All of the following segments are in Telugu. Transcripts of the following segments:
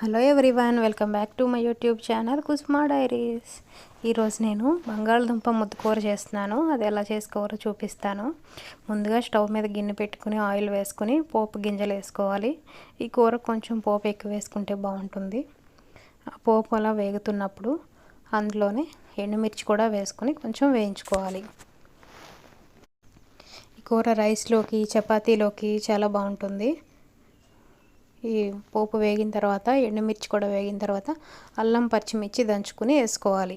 Hello everyone, welcome back to my YouTube channel Kusuma diaries. ఈరోజు నేను బంగాళదుంప ముద్దకూర చేస్తున్నాను. అది ఎలా చేసుకోవాలో చూపిస్తాను. ముందుగా స్టవ్ మీద గిన్నె పెట్టుకుని ఆయిల్ వేసుకుని పోపు గింజలు వేసుకోవాలి. ఈ కూర కొంచెం పోపు ఎక్కువ వేసుకుంటే బాగుంటుంది. ఆ పోపు అలా వేగుతున్నప్పుడు అందులోనే ఎండుమిర్చి కూడా వేసుకొని కొంచెం వేయించుకోవాలి. ఈ కూర రైస్లోకి చపాతీలోకి చాలా బాగుంటుంది. ఈ పోపు వేగిన తర్వాత ఎండుమిర్చి కూడా వేగిన తర్వాత అల్లం పచ్చిమిర్చి దంచుకుని వేసుకోవాలి.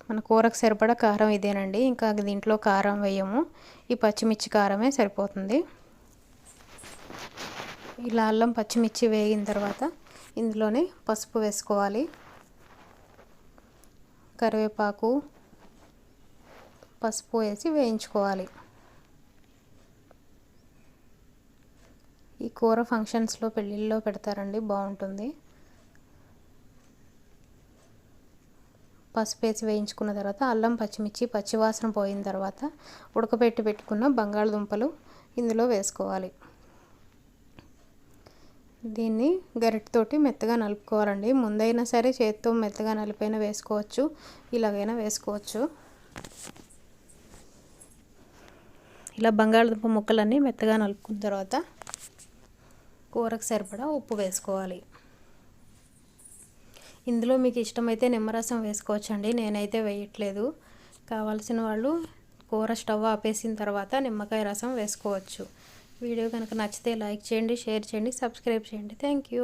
మన కూరకు సరిపడా కారం ఇదేనండి, ఇంకా దీంట్లో కారం వేయము. ఈ పచ్చిమిర్చి కారమే సరిపోతుంది. ఇలా అల్లం పచ్చిమిర్చి వేగిన తర్వాత ఇందులోనే పసుపు వేసుకోవాలి, కరివేపాకు, పసుపు వేసి వేయించుకోవాలి. ఈ కూర ఫంక్షన్స్లో పెళ్ళిళ్ళలో పెడతారండి, బాగుంటుంది. పసుపు వేసి వేయించుకున్న తర్వాత అల్లం పచ్చిమిర్చి పచ్చివాసన పోయిన తర్వాత పెట్టుకున్న బంగాళదుంపలు ఇందులో వేసుకోవాలి. దీన్ని గరిటెతోటి మెత్తగా నలుపుకోవాలండి. ముందైనా సరే చేతితో మెత్తగా నలిపైనా వేసుకోవచ్చు, ఇలాగైనా వేసుకోవచ్చు. ఇలా బంగాళదుంప ముక్కలన్నీ మెత్తగా నలుపుకున్న తర్వాత కూరకు సరిపడా ఉప్పు వేసుకోవాలి. ఇందులో మీకు ఇష్టమైతే నిమ్మరసం వేసుకోవచ్చండి, నేనైతే వేయట్లేదు. కావాల్సిన వాళ్ళు కూర స్టవ్ ఆపేసిన తర్వాత నిమ్మకాయ రసం వేసుకోవచ్చు. వీడియో కనుక నచ్చితే లైక్ చేయండి, షేర్ చేయండి, సబ్స్క్రైబ్ చేయండి. Thank you.